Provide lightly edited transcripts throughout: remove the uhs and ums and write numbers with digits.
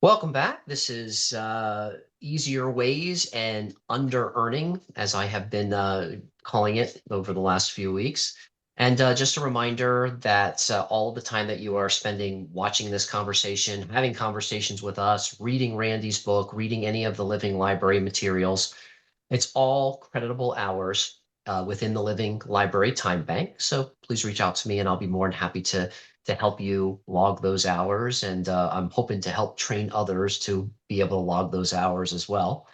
Welcome back. This is Easier Ways and Under-Earning, as I have been calling it over the last few weeks. And just a reminder that all of the time that you are spending watching this conversation, having conversations with us, reading Randy's book, reading any of the Living Library materials, it's all creditable hours within the Living Library Time Bank. So please reach out to me and I'll be more than happy to help you log those hours. And I'm hoping to help train others to be able to log those hours as well.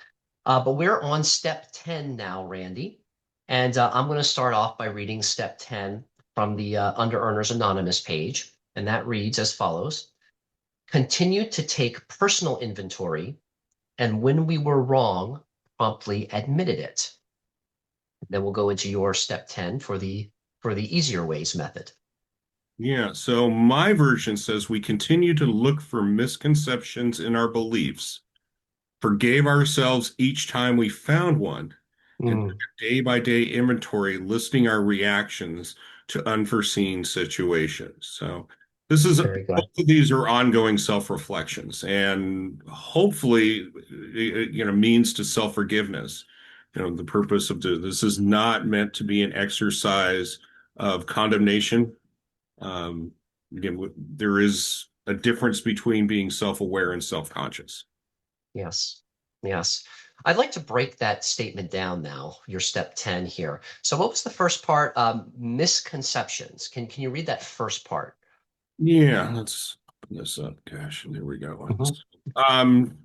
But we're on step 10 now, Randy. And I'm going to start off by reading step 10 from the Under Earners Anonymous page. And that reads as follows. Continue to take personal inventory, and when we were wrong, promptly admitted it. Then we'll go into your step 10 for the easier ways method. Yeah, so my version says we continue to look for misconceptions in our beliefs, forgave ourselves each time we found one, and took Mm, a day-by-day inventory listing our reactions to unforeseen situations. So this is very good. both of these are ongoing self-reflections and hopefully means to self-forgiveness. The purpose of this is not meant to be an exercise of condemnation. um, Again, there is a difference between being self-aware and self-conscious. Yes. Yes. I'd like to break that statement down now, your step 10 here. So what was the first part? Misconceptions. Can you read that first part? Yeah, let's open this up. Gosh, there we go. Mhm. Um,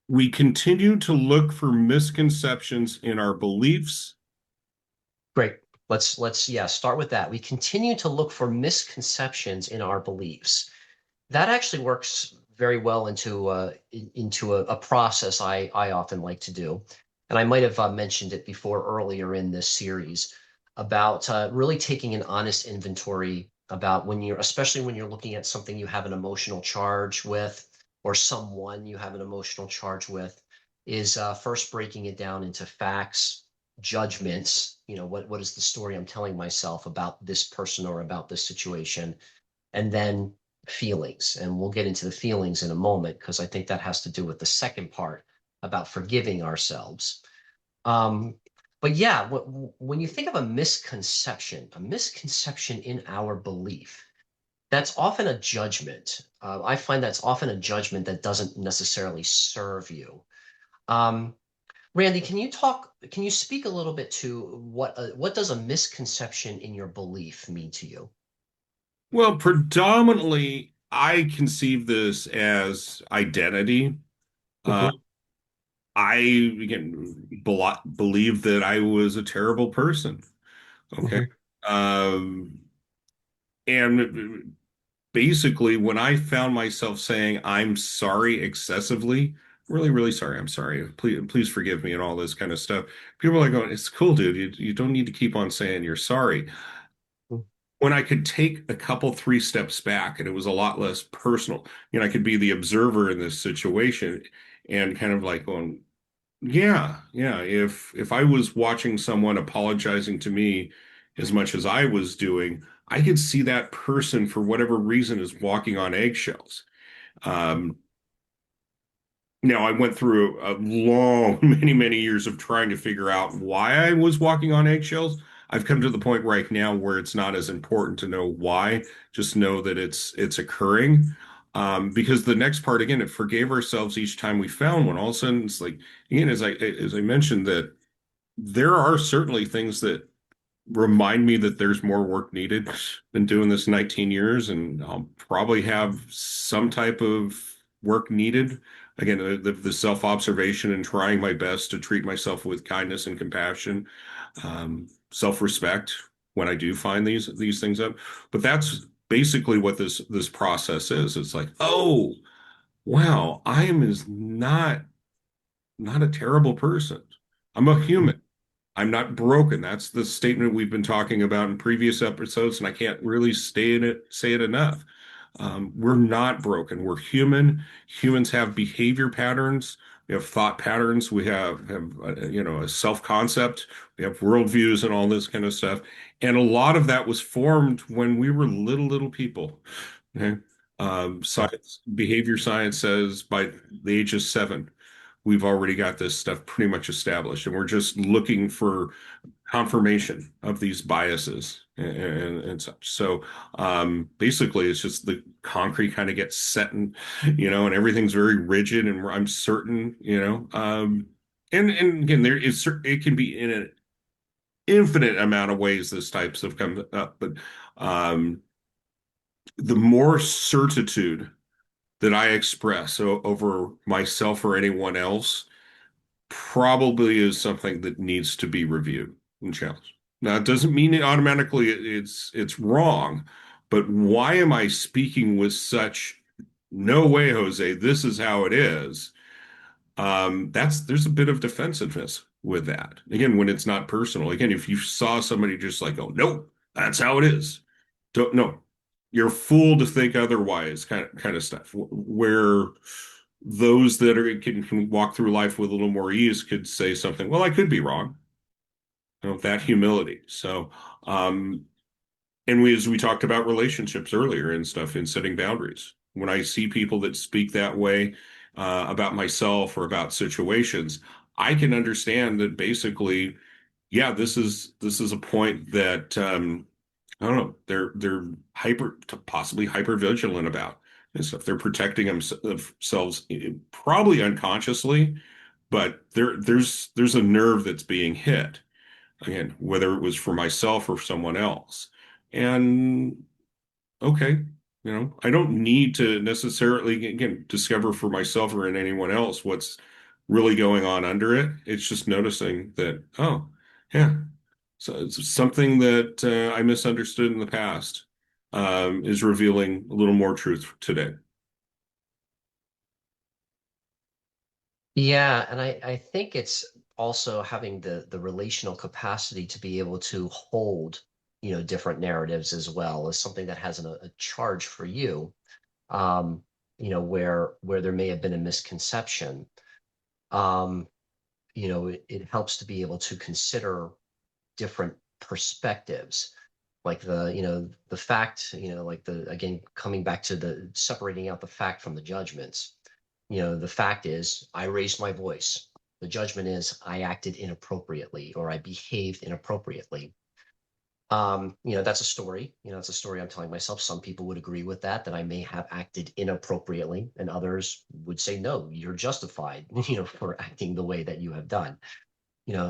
we continue to look for misconceptions in our beliefs. Great. Let's yeah, start with that. We continue to look for misconceptions in our beliefs. That actually works very well into a process I often like to do. And I might have mentioned it before earlier in this series about really taking an honest inventory about when you're, especially when you're looking at something you have an emotional charge with, or someone you have an emotional charge with, is first breaking it down into facts, judgments. What is the story I'm telling myself about this person or about this situation? And then feelings. And we'll get into the feelings in a moment because I think that has to do with the second part about forgiving ourselves. Um, but yeah, when you think of a misconception in our belief, that's often a judgment. I find that's often a judgment that doesn't necessarily serve you. Um, Randy, can you speak a little bit to what does a misconception in your belief mean to you? Well, predominantly, I conceive this as identity. Uh, Mhm, I again believe that I was a terrible person. Okay. mhm, And basically, when I found myself saying, I'm sorry excessively, really, really sorry, I'm sorry, please forgive me, and all this kind of stuff, people are like going, it's cool, dude. You don't need to keep on saying you're sorry. When I could take a couple, three steps back, and it was a lot less personal, I could be the observer in this situation and kind of like going, yeah, yeah. If I was watching someone apologizing to me as much as I was doing, I could see that person for whatever reason is walking on eggshells. Um, Now I went through a long, many, many years of trying to figure out why I was walking on eggshells. I've come to the point right now where it's not as important to know why, just know that it's occurring. Because the next part, again, it forgave ourselves each time we found one. All of a sudden, it's like, again, as I mentioned, that there are certainly things that remind me that there's more work needed. Been doing this 19 years, and I'll probably have some type of work needed. Again, the self-observation and trying my best to treat myself with kindness and compassion, self-respect when I do find these things up. But that's basically what this process is. It's like, oh, wow, I am is not a terrible person. I'm a mhm. human. I'm not broken. That's the statement we've been talking about in previous episodes, and I can't really say it enough. We're not broken. We're human. Humans have behavior patterns. We have thought patterns. We have a self-concept. We have worldviews and all this kind of stuff. And a lot of that was formed when we were little people. Okay. Yeah. Behavior science says by the age of 7, we've already got this stuff pretty much established, and we're just looking for confirmation of these biases and such. So basically, it's just the concrete kind of gets set and and everything's very rigid, and I'm certain, and again, it can be in an infinite amount of ways this types have come up, but um, the more certitude that I express over myself or anyone else probably is something that needs to be reviewed and challenged. Now, it doesn't mean it automatically it's wrong, but why am I speaking with such no way, Jose, this is how it is? There's a bit of defensiveness with that. Again, when it's not personal. Again, if you saw somebody just like, oh, no, that's how it is. Don't no, you're a fool to think otherwise, kind of stuff. Where those that can walk through life with a little more ease could say something, well, I could be wrong. That humility. So, um, and as we talked about relationships earlier and stuff in setting boundaries, when I see people that speak that way about myself or about situations, I can understand that basically, yeah, this is a point that I don't know, they're possibly hyper vigilant about and stuff. They're protecting themselves probably unconsciously, but there's a nerve that's being hit again, whether it was for myself or someone else. And okay, I don't need to necessarily, again, discover for myself or in anyone else what's really going on under it. It's just noticing that, oh, yeah. So it's something that I misunderstood in the past is revealing a little more truth today. Yeah, and I think it's also having the relational capacity to be able to hold, different narratives as well as something that has a charge for you, um, where there may have been a misconception. Um, it helps to be able to consider different perspectives, like the fact, like again, coming back to the separating out the fact from the judgments. The fact is, I raised my voice. The judgment is, I acted inappropriately or I behaved inappropriately. That's a story. It's a story I'm telling myself. Some people would agree with that I may have acted inappropriately, and others would say, no, you're justified, for acting the way that you have done.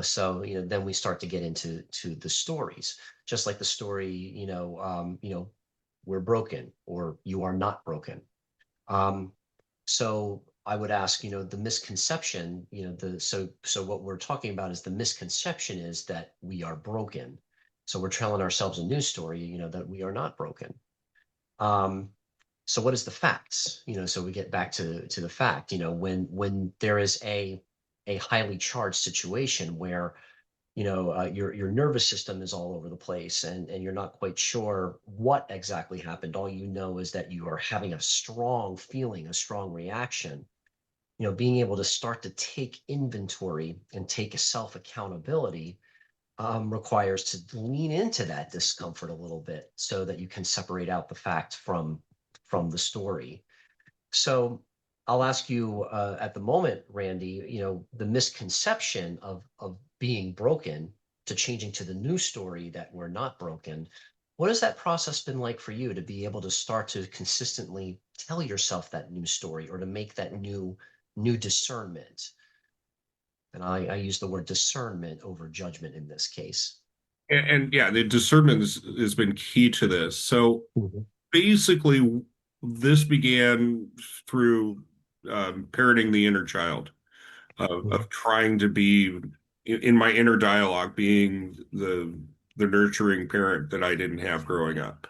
So then we start to get into the stories, just like the story, we're broken or you are not broken. Um, so I would ask, the misconception, so what we're talking about is the misconception is that we are broken. So we're telling ourselves a news story, that we are not broken. Um, so what is the facts? So we get back to the fact, when there is a highly charged situation where your nervous system is all over the place and you're not quite sure what exactly happened. All you know is that you are having a strong feeling, a strong reaction. Being able to start to take inventory and take a self accountability requires to lean into that discomfort a little bit so that you can separate out the fact from the story. So I'll ask you at the moment, Randy, the misconception of being broken to changing to the new story that we're not broken. What has that process been like for you to be able to start to consistently tell yourself that new story or to make that new discernment? And I use the word discernment over judgment in this case. And yeah, the discernment has been key to this. So Mhm. basically, this began through parenting the inner child, of Mhm. trying to be in my inner dialogue, being the nurturing parent that I didn't have growing up.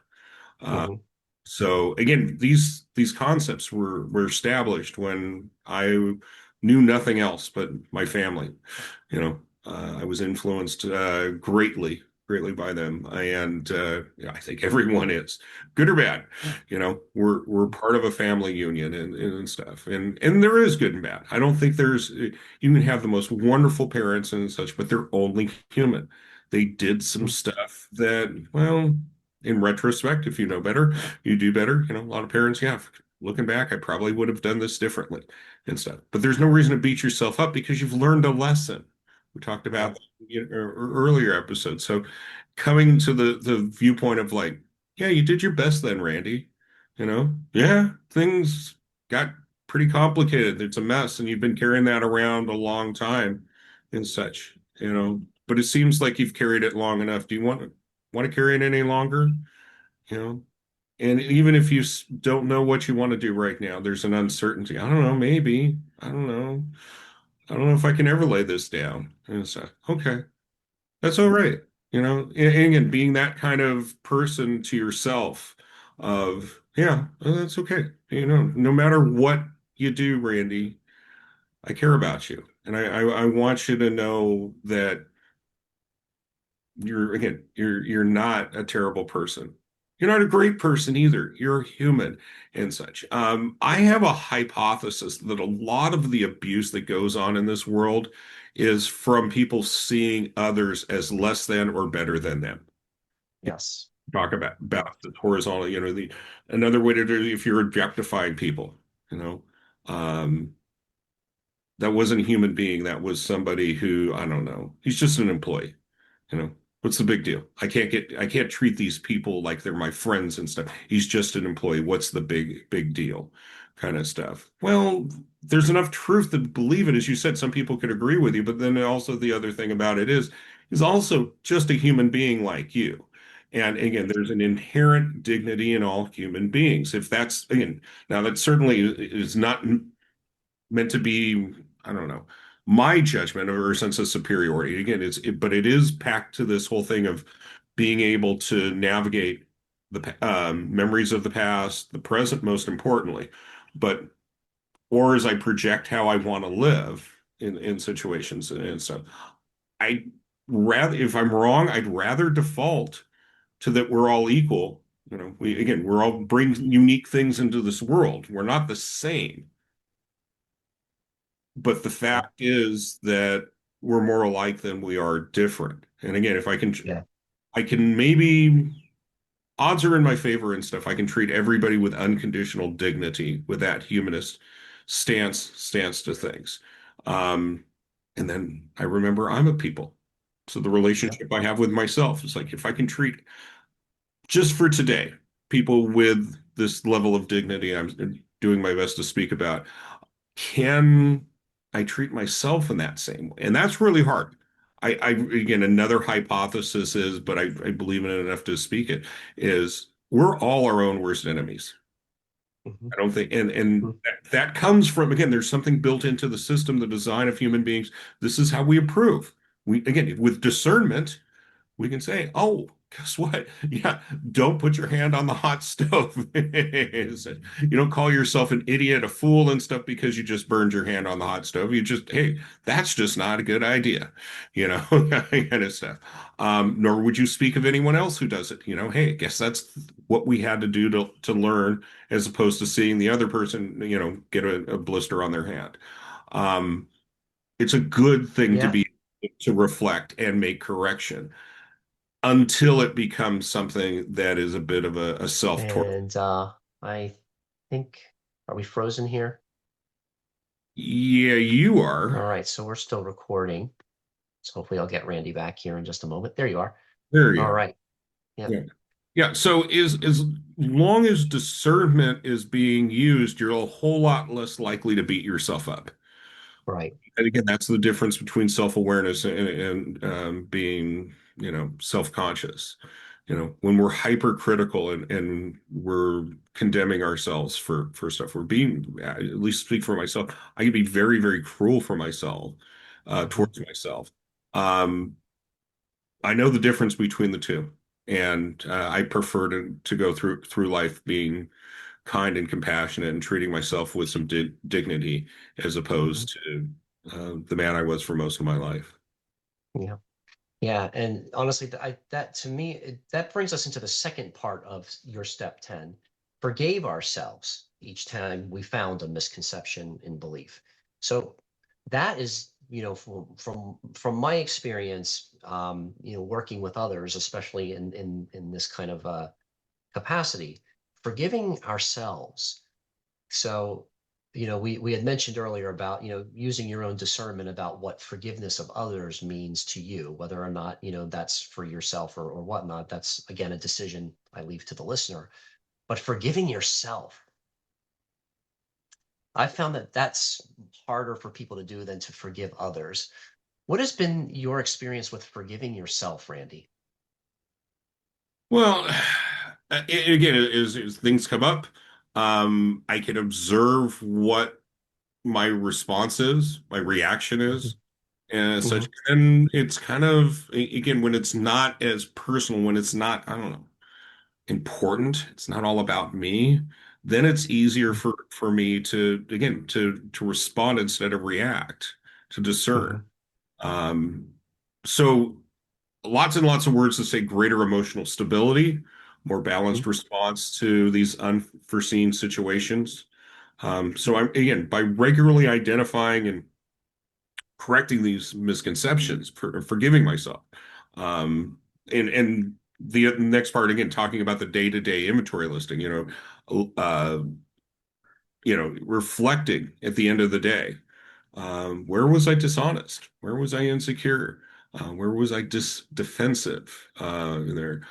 Uh, Mhm. so again, these concepts were established when I knew nothing else but my family. I was influenced greatly by them, and yeah, I think everyone is, good or bad. We're part of a family union and stuff, and there is good and bad. I don't think you can have the most wonderful parents and such, but they're only human. They did some Mhm. stuff that, well. in retrospect, if you know better, you do better. A lot of parents, yeah, looking back, I probably would have done this differently and stuff. But there's no reason to beat yourself up because you've learned a lesson. We talked Yep. about earlier episodes. So coming to the viewpoint of like, yeah, you did your best then, Randy. Yeah, things got pretty complicated. It's a mess, and you've been carrying that around a long time and such. But it seems like you've carried it long enough. Do you want to carry it any longer? You know, and even if you don't know what you want to do right now, there's an uncertainty. I don't know, maybe. I don't know. I don't know if I can ever lay this down. And it's okay. That's all right. And again, being that kind of person to yourself of, yeah, that's okay. No matter what you do, Randy, I care about you. And I want you to know that you're not a terrible person. You're not a great person either. You're a human and such. I have a hypothesis that a lot of the abuse that goes on in this world is from people seeing others as less than or better than them. Yes. Talk about the horizontal, the another way to do it, if you're objectifying people, you know, um, that wasn't a human being. That was somebody who, I don't know, he's just an employee. You know, what's the big deal? I can't treat these people like they're my friends and stuff. He's just an employee. What's the big deal? Kind of stuff. Well, there's enough truth to believe it. As you said, some people could agree with you, but then also the other thing about it is he's also just a human being like you. And again, there's an inherent dignity in all human beings. If that's, again, now that certainly is not meant to be, I don't know, my judgment or a sense of superiority. Again, but it is packed to this whole thing of being able to navigate the memories of the past, the present, most importantly, but or as I project how I want to live in situations and stuff. I rather, if I'm wrong, I'd rather default to that we're all equal. We're all bring unique things into this world. We're not the same. But the Yeah. fact is that we're more alike than we are different. And again, if Yeah. I can maybe, odds are in my favor and stuff. I can treat everybody with unconditional dignity, with that humanist stance to things. Um, and then I remember I'm a people. So the Yeah. relationship I have with myself is like if I can treat just for today people with this level of dignity I'm doing my best to speak about, can I treat myself in that same way? And that's really hard. Again, another hypothesis is, but I believe in it enough to speak it, is we're all our own worst enemies. Hmm. I don't think, and that comes from, again, there's something built into the system, the design of human beings. This is how we improve. Again, with discernment, we can say, oh, guess what? Yeah, don't put your hand on the hot stove. You don't call yourself an idiot, a fool, and stuff because you just burned your hand on the hot stove. You just, hey, that's just not a good idea, kind of stuff. Nor would you speak of anyone else who does it. Hey, I guess that's what we had to do to learn, as opposed to seeing the other person, get a blister on their hand. Um, it's a good thing Yeah. to reflect and make correction until it becomes something that is a bit of a self-torture. And I think, are we frozen here? Yeah, you All are. right, so we're still recording. So hopefully I'll get Randy back here in just a moment. There you are. There you All are. right. Yeah. Yeah. Yeah. So as long as discernment is being used, you're a whole lot less likely to beat yourself up. Right. And again, that's the difference between self-awareness and being, self-conscious. When we're hypercritical and we're condemning ourselves for stuff, we're being, at least speak for myself, I can be very, very cruel for myself, Hmm. towards myself. Um, I know the difference between the two, and I prefer to go through life being kind and compassionate and treating myself with some dignity as Hmm. opposed to the man I was for most of my life. Yeah. Yeah. And honestly, that to me, that brings us into the second part of your step 10. Forgave ourselves each time we found a misconception in belief. So that is from my experience, working with others, especially in this kind of capacity, forgiving ourselves. So, we had mentioned earlier about, using your own discernment about what forgiveness of others means to you, whether or not, that's for yourself or whatnot. That's again a decision I leave to the listener. But forgiving yourself, I found that that's harder for people to do than to forgive others. What has been your experience with forgiving yourself, Randy? Well, again, as things come up, I can observe what my response is, my reaction is, and such. Hmm. And it's kind of, again, when it's not as personal, when it's not, I don't know, important, it's not all about me, then it's easier for me to, again, to respond instead of react, to discern. Hmm. Um, so lots and lots of words to say greater emotional stability, more balanced response to these unforeseen situations. So I'm again by regularly identifying and correcting these misconceptions, forgiving myself, and the next part again talking about the day-to-day inventory listing. Reflecting at the end of the day. Where was I dishonest? Where was I insecure? Where was I defensive? There,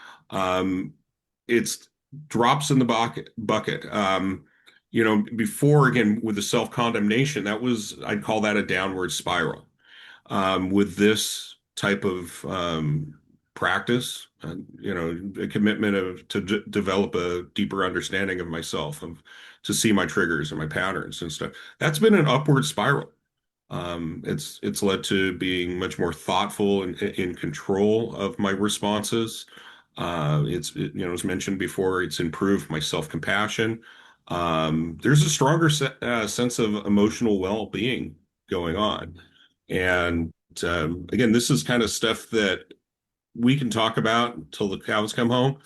it's drops in the bucket. Before again with the self-condemnation, that was I'd call that a downward spiral. With this type of practice, a commitment to develop a deeper understanding of myself, to see my triggers and my patterns and stuff. That's been an upward spiral. It's led to being much more thoughtful and in control of my responses. As mentioned before, it's improved my self-compassion. There's a stronger sense of emotional well-being going on. And again, this is kind of stuff that we can talk about until the cows come home,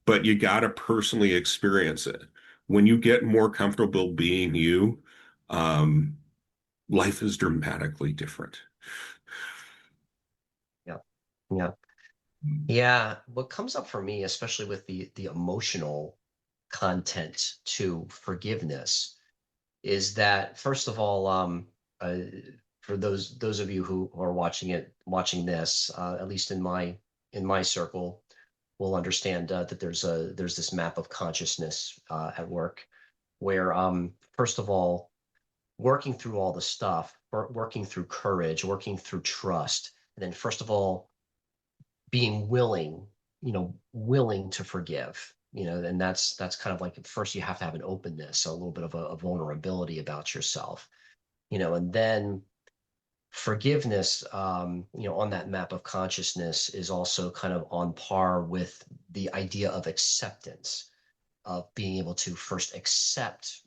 but you got to personally experience it. When you get more comfortable being you, um, life is dramatically different. Yeah. Yeah. Yeah. What comes up for me, especially with the emotional content to forgiveness, is that first of all, uh, for those of you who are watching this, at least in my circle, will understand that there's this map of consciousness at work, where first of all, working through all the stuff, working through courage, working through trust, and then first of all, being willing to forgive. And that's kind of like first you have to have an openness, so a little bit of a vulnerability about yourself, and then forgiveness, on that map of consciousness is also kind of on par with the idea of acceptance, of being able to first accept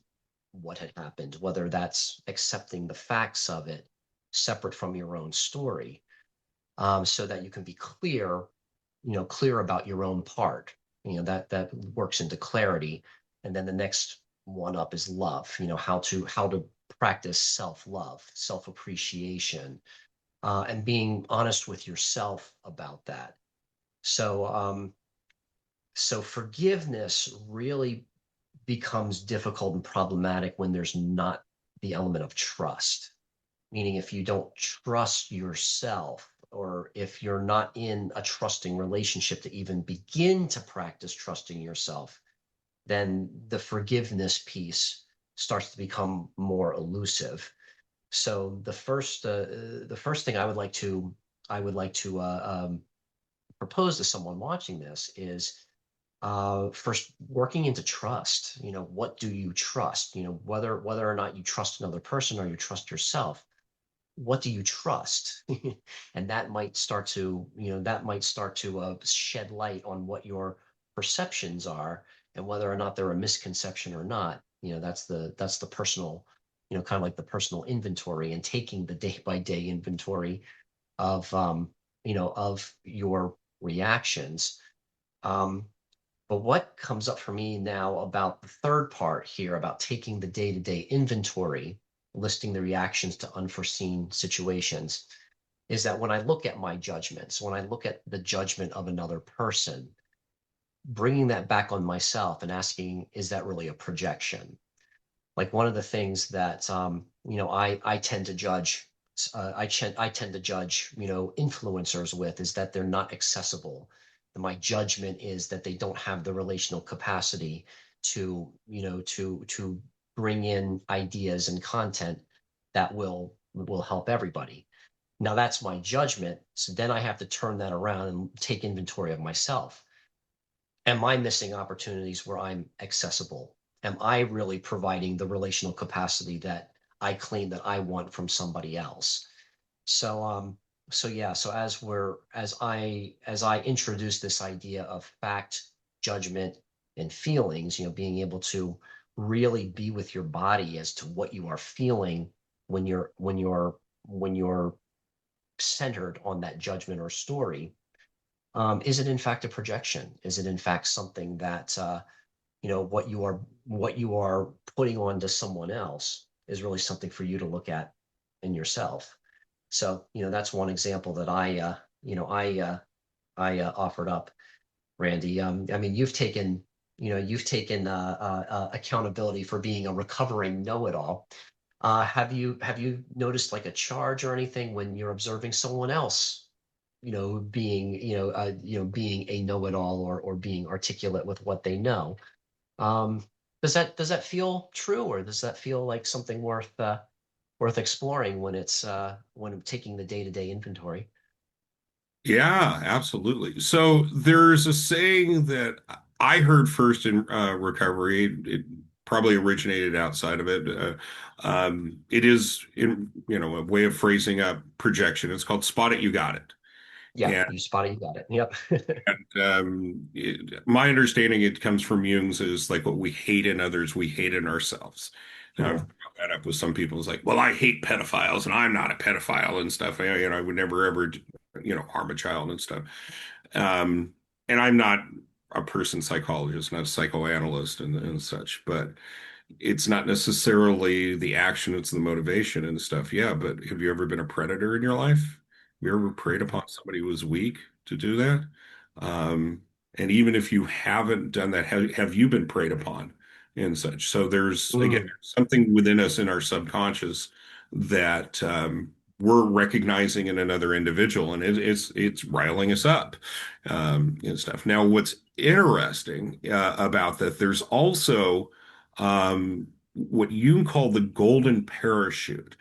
what had happened, whether that's accepting the facts of it separate from your own story, so that you can be clear about your own part. That works into clarity. And then the next one up is love. How to practice self-love, self-appreciation, and being honest with yourself about that. So forgiveness really becomes difficult and problematic when there's not the element of trust. Meaning, if you don't trust yourself, or if you're not in a trusting relationship to even begin to practice trusting yourself, then the forgiveness piece starts to become more elusive. So the first thing I would like to propose to someone watching this is, first working into trust. What do you trust? Whether or not you trust another person or you trust yourself, what do you trust? And that might start to shed light on what your perceptions are, and whether or not they're a misconception or not. That's the personal, kind of like the personal inventory, and taking the day by day inventory of your reactions. um but what comes up for me now about the third part here, about taking the day-to-day inventory, listing the reactions to unforeseen situations, is that when I look at my judgments, when I look at the judgment of another person, bringing that back on myself and asking, is that really a projection? Like one of the things that I tend to judge I tend to judge influencers with is that they're not accessible. My judgment is that they don't have the relational capacity to bring in ideas and content that will help everybody. Now that's my judgment. So then I have to turn that around and take inventory of myself. Am I missing opportunities where I'm accessible? Am I really providing the relational capacity that I claim that I want from somebody else? So so yeah, so as I introduce this idea of fact, judgment, and feelings, being able to really be with your body as to what you are feeling when you're centered on that judgment or story. Is it in fact a projection? Is it in fact something that what you are putting on to someone else is really something for you to look at in yourself? So that's one example that I offered up, Randy. I mean, you've taken accountability for being a recovering know-it-all. Have you noticed like a charge or anything when you're observing someone else, being a know-it-all or being articulate with what they know? Um, does that feel true, or does that feel like something worth exploring when taking the day-to-day inventory? Yeah, absolutely. So there's a saying that I heard first in recovery. It probably originated outside of it. It is a way of phrasing up projection. It's called "spot it, you got it." Yeah, you spot it, you got it. Yep. My understanding, it comes from Jung's, is like what we hate in others, we hate in ourselves. Now, I've Yeah. brought that up with some people. It's like, well, I hate pedophiles and I'm not a pedophile and stuff. I would never ever, harm a child and stuff. Um, and I'm not a person psychologist, not a psychoanalyst and such, but it's not necessarily the action, it's the motivation and stuff. Yeah, but have you ever been a predator in your life? Have you ever preyed upon somebody who was weak to do that? Um, and even if you haven't done that, have you been preyed upon and such? So again, Mm, there's something within us in our subconscious that we're recognizing in another individual, and it's riling us up and stuff. Now, what's interesting about that, there's also what you call the golden parachute.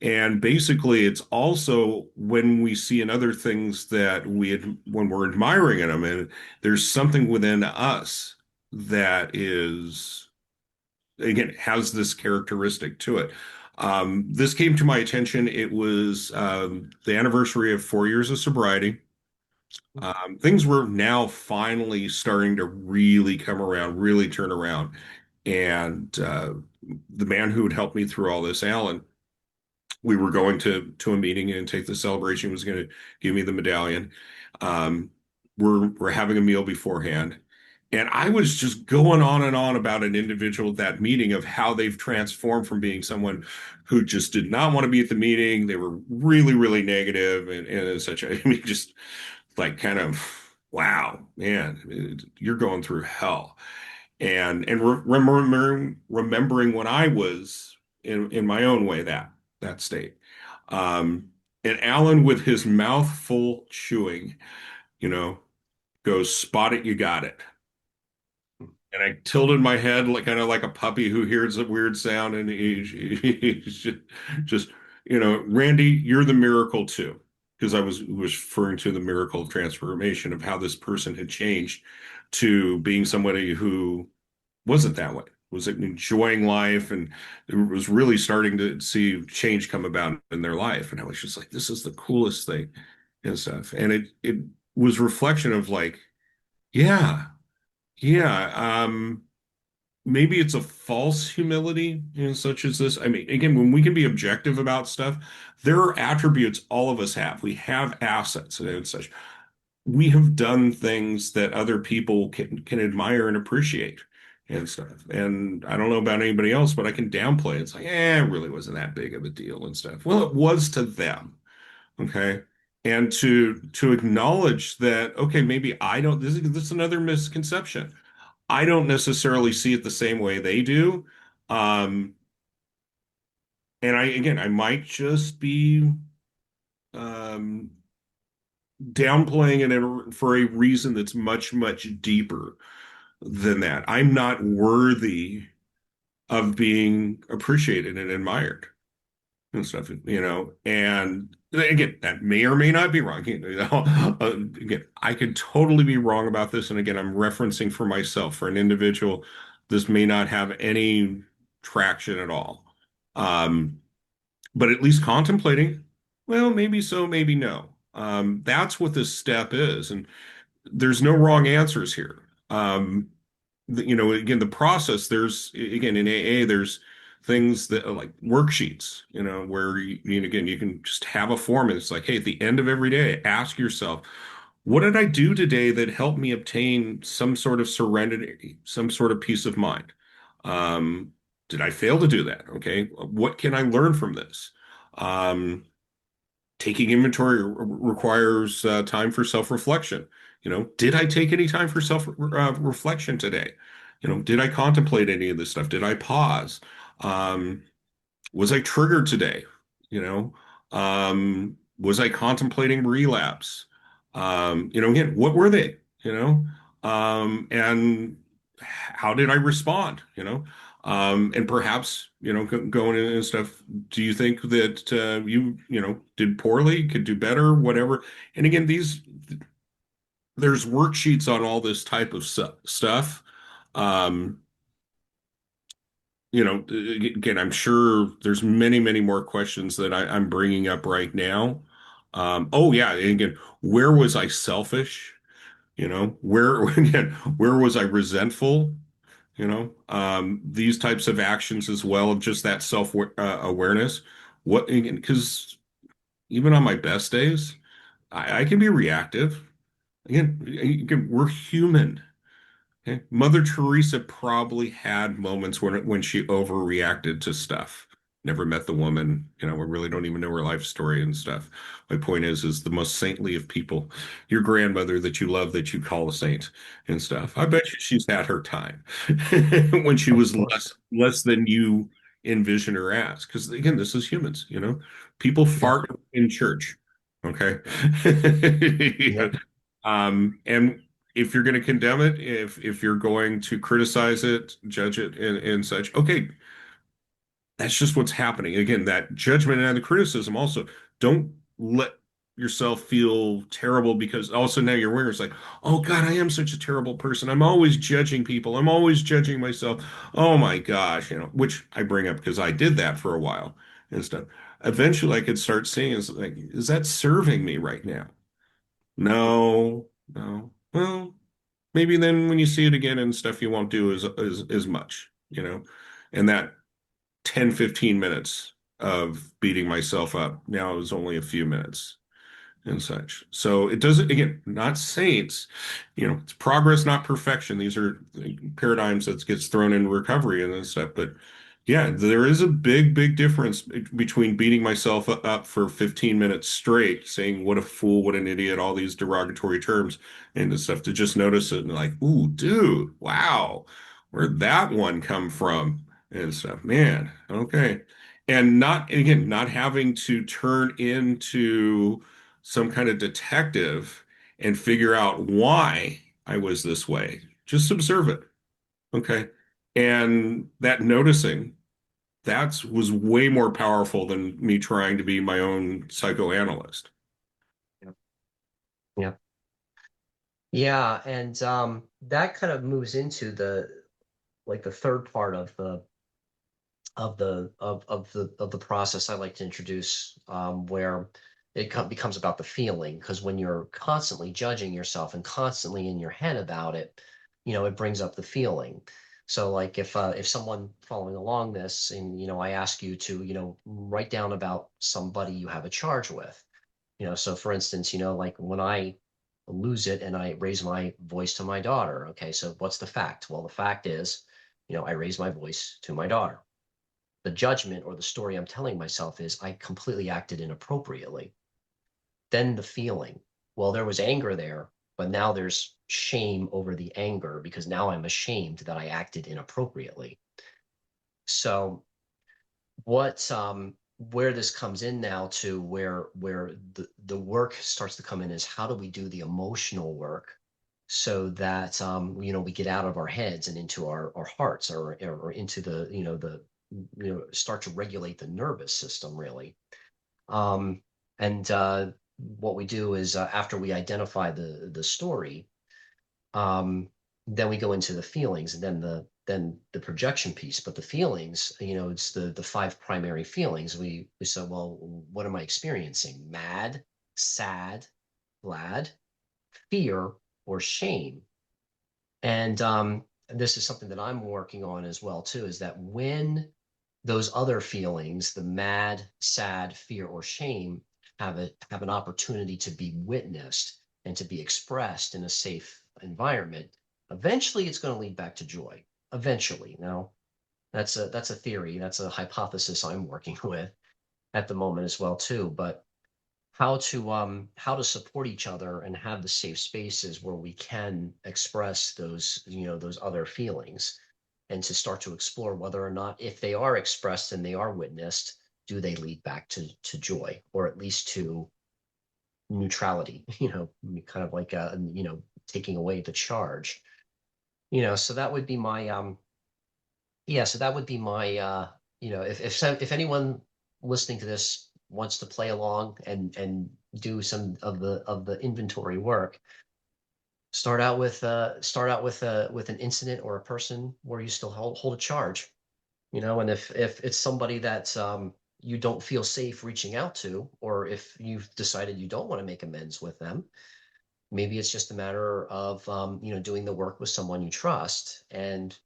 And basically, it's also when we see in other things that when we're admiring in them, and there's something within us that is, again, has this characteristic to it. This came to my attention. It was the anniversary of 4 years of sobriety. Things were now finally starting to really come around, really turn around. And the man who had helped me through all this, Alan, we were going to a meeting and take the celebration. He was going to give me the medallion. Um, we're having a meal beforehand, and I was just going on and on about an individual at that meeting of how they've transformed from being someone who just did not want to be at the meeting. They were really, really negative and such. I mean, just like kind of, wow, man, you're going through hell. And remembering when I was in my own way that state. Um, and Alan, with his mouth full chewing, you know, goes, "Spot it, you got it." And I tilted my head like kind of like a puppy who hears a weird sound, and he's just, Randy, you're the miracle too. Because I was referring to the miracle of transformation of how this person had changed to being somebody who wasn't that way, was enjoying life, and it was really starting to see change come about in their life. And I was just like, this is the coolest thing and stuff. And it was reflection of like, yeah, yeah, maybe it's a false humility, such as this. I mean, again, when we can be objective about stuff, there are attributes all of us have. We have assets and such. We have done things that other people can admire and appreciate and stuff. And I don't know about anybody else, but I can downplay it. It's like, it really wasn't that big of a deal and stuff. Well, it was to them. Okay. And to acknowledge that, okay, maybe I don't, this is another misconception. I don't necessarily see it the same way they do. Um, and I might just be um, downplaying it for a reason that's much, much deeper than that. I'm not worthy of being appreciated and admired and stuff, And again, that may or may not be wrong. Again, I could totally be wrong about this. And again, I'm referencing for myself, for an individual, this may not have any traction at all. Um, but at least contemplating, well, maybe so, maybe no. That's what this step is. And there's no wrong answers here. Again, the process, again, in AA, there's things that are like worksheets, where again, you can just have a form and it's like, hey, at the end of every day, ask yourself, what did I do today that helped me obtain some sort of serenity, some sort of peace of mind? Um, did I fail to do that? Okay. What can I learn from this? Um, Taking inventory requires time for self-reflection. Did I take any time for self-reflection today? Did I contemplate any of this stuff? Did I pause? Um, was I triggered today? Was I contemplating relapse? Again, what were they? And how did I respond? And perhaps, going in and stuff, do you think that did poorly, could do better, whatever? And again, there's worksheets on all this type of stuff. Um, again, I'm sure there's many, many more questions that I'm bringing up right now. Oh yeah, and again, where was I selfish? Where again, where was I resentful? These types of actions as well of just that self awareness. What, because even on my best days, I can be reactive. Again, we're human. Okay. Mother Teresa probably had moments when she overreacted to stuff. Never met the woman, we really don't even know her life story and stuff. My point is the most saintly of people, your grandmother that you love, that you call a saint and stuff. I bet you she's had her time when she Of was course. less than you envision her as. Because again, this is humans, people Yeah. fart in church. Okay. Yeah. Yep. And if you're going to condemn it, if you're going to criticize it, judge it, and such, okay, that's just what's happening. Again, that judgment and the criticism also, don't let yourself feel terrible because also now you're aware it's like, oh God, I am such a terrible person. I'm always judging people. I'm always judging myself. Oh my gosh, which I bring up because I did that for a while and stuff. Eventually I could start seeing is like, is that serving me right now? No, no. Well, maybe then when you see it again and stuff, you won't do as much, And that 10-15 minutes of beating myself up now is only a few minutes and such. So it doesn't, again, not saints, it's progress, not perfection. These are paradigms that gets thrown in recovery and stuff. But yeah, there is a big, big difference between beating myself up for 15 minutes straight, saying what a fool, what an idiot, all these derogatory terms and the stuff to just notice it and like, ooh, dude, wow, where'd that one come from? And stuff, man, okay. And not, again, not having to turn into some kind of detective and figure out why I was this way. Just observe it. Okay. And that noticing, that was way more powerful than me trying to be my own psychoanalyst. Yep. Yep. Yeah, and that kind of moves into the third part of the process I like to introduce, where becomes about the feeling, because when you're constantly judging yourself and constantly in your head about it, it brings up the feeling. So like if someone following along this and I ask you to write down about somebody you have a charge with, so for instance, like when I lose it and I raise my voice to my daughter, okay, so what's the fact? Well, the fact is, I raise my voice to my daughter. The judgment or the story I'm telling myself is I completely acted inappropriately. Then the feeling, well, there was anger there, but now there's shame over the anger because now I'm ashamed that I acted inappropriately. So what where this comes in now to where the work starts to come in is how do we do the emotional work so that we get out of our heads and into our hearts or into the start to regulate the nervous system really. And what we do is after we identify the story, um, then we go into the feelings and then the projection piece. But the feelings, it's the five primary feelings. We say, well, what am I experiencing? Mad, sad, glad, fear, or shame. And this is something that I'm working on as well too, is that when those other feelings, the mad, sad, fear, or shame, have an opportunity to be witnessed and to be expressed in a safe environment, eventually it's going to lead back to joy. Eventually. Now, that's a theory, that's a hypothesis I'm working with at the moment as well too. But how to support each other and have the safe spaces where we can express those other feelings and to start to explore whether or not if they are expressed and they are witnessed, do they lead back to joy or at least to neutrality, kind of like taking away the charge. So that would be my yeah, so that would be my if anyone listening to this wants to play along and do some of the inventory work, start out with an incident or a person where you still hold a charge, and if it's somebody that you don't feel safe reaching out to, or if you've decided you don't want to make amends with them, maybe it's just a matter of doing the work with someone you trust and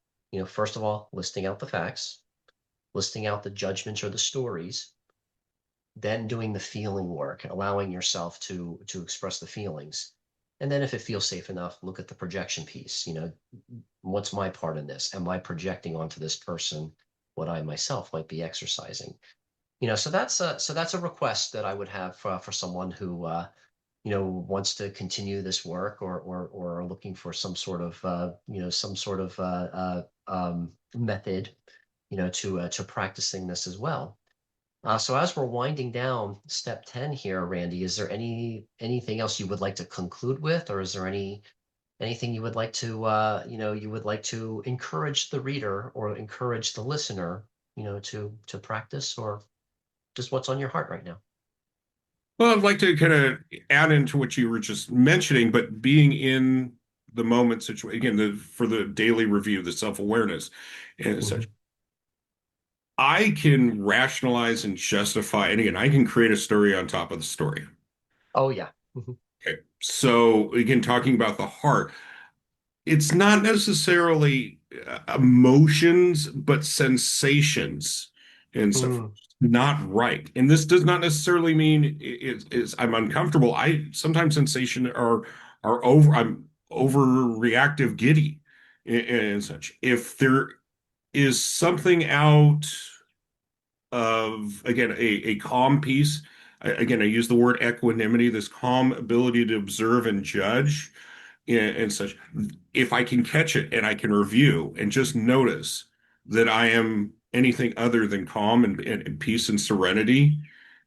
first of all listing out the facts, listing out the judgments or the stories, then doing the feeling work, allowing yourself to express the feelings. And then if it feels safe enough, look at the projection piece. What's my part in this? Am I projecting onto this person what I myself might be exercising? So that's a request that I would have for someone who wants to continue this work or are looking for some sort of method to practicing this as well. So as we're winding down step 10 here, Randy, is there anything else you would like to conclude with, or is there anything you would like to encourage the reader or encourage the listener, to practice, or just what's on your heart right now? Well, I'd like to kind of add into what you were just mentioning, but being in the moment situation again, for the daily review, the self-awareness and such. Mhm. I can rationalize and justify, and again, I can create a story on top of the story. Oh yeah. Mhm. Okay. So again, talking about the heart, it's not necessarily emotions, but sensations and stuff. Mm, Not right. And this does not necessarily mean I'm uncomfortable. I sometimes sensation are over. I'm overreactive, giddy, and such. If there is something out of again a calm piece, again I use the word equanimity, this calm ability to observe and judge and such. If I can catch it and I can review and just notice that I am anything other than calm and peace and serenity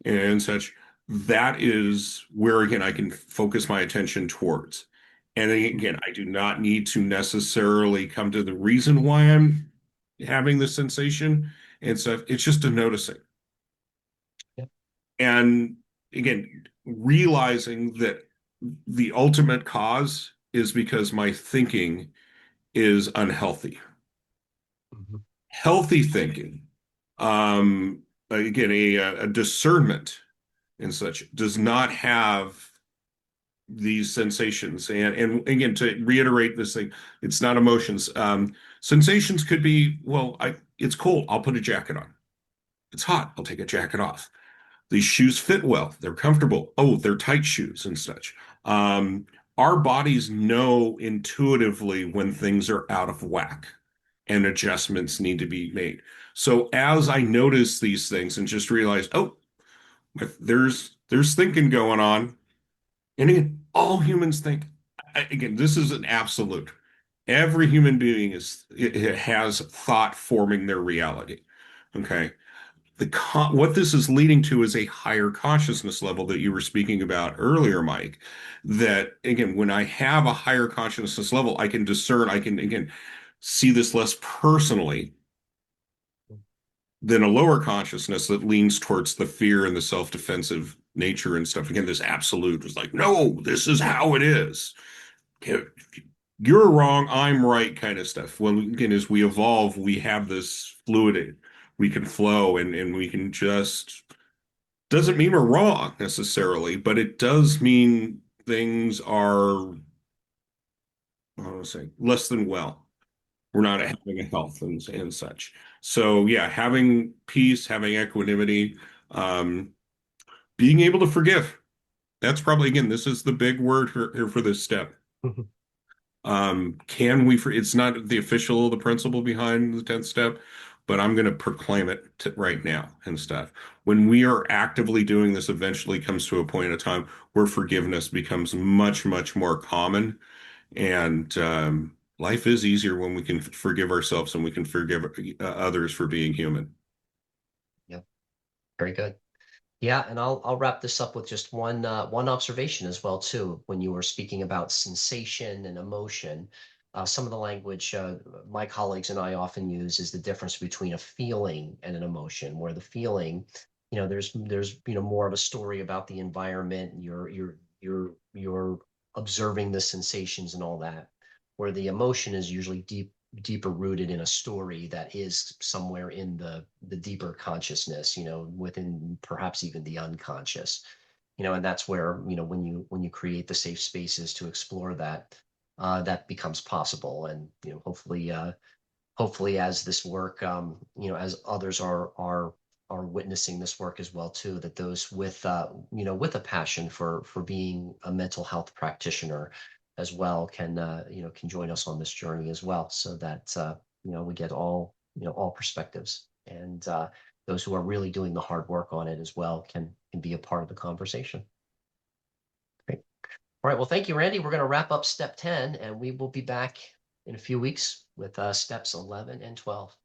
and such, that is where, again, I can focus my attention towards. And then, again, mhm. I do not need to necessarily come to the reason why I'm having the sensation and stuff. It's just a noticing. Yep. And again, realizing that the ultimate cause is because my thinking is unhealthy. Mhm. Healthy thinking, again, a discernment and such does not have these sensations. And again, to reiterate this thing, it's not emotions. Sensations could be, well, it's cold. I'll put a jacket on. It's hot. I'll take a jacket off. These shoes fit well. They're comfortable. Oh, they're tight shoes and such. Um, our bodies know intuitively when things are out of whack. and adjustments need to be made. So as I notice these things and just realize, oh, there's thinking going on. And again, all humans think, again, this is an absolute. Every human being it has thought forming their reality. Okay. What this is leading to is a higher consciousness level that you were speaking about earlier, Mike. That again, when I have a higher consciousness level, I can discern, I can again see this less personally than a lower consciousness that leans towards the fear and the self-defensive nature and stuff. Again, this absolute is like, no, this is how it is. You're wrong, I'm right kind of stuff. Well, again, as we evolve, we have this fluidity. We can flow and we can just doesn't mean we're wrong necessarily, but it does mean things are, I want to say, less than well. We're not having a health and such. So yeah, having peace, having equanimity, um, being able to forgive. That's probably again, this is the big word here for this step. Can we, it's not the official, the principle behind the 10th step, but I'm going to proclaim it right now and stuff. When we are actively doing this, eventually comes to a point in time where forgiveness becomes much, much more common. And life is easier when we can forgive ourselves and we can forgive others for being human. Yeah, very good. Yeah, and I'll wrap this up with just one observation as well too. When you were speaking about sensation and emotion, some of the language my colleagues and I often use is the difference between a feeling and an emotion, where the feeling, there's more of a story about the environment, you're observing the sensations and all that, where the emotion is usually deeper rooted in a story that is somewhere in the deeper consciousness, within perhaps even the unconscious, and that's where, when you create the safe spaces to explore that, that becomes possible. And hopefully as this work, as others are witnessing this work as well too, that those with a passion for being a mental health practitioner as well can join us on this journey as well, so that we get all perspectives, and those who are really doing the hard work on it as well can be a part of the conversation. Great. All right. Well, thank you, Randy. We're going to wrap up step 10, and we will be back in a few weeks with steps 11 and 12.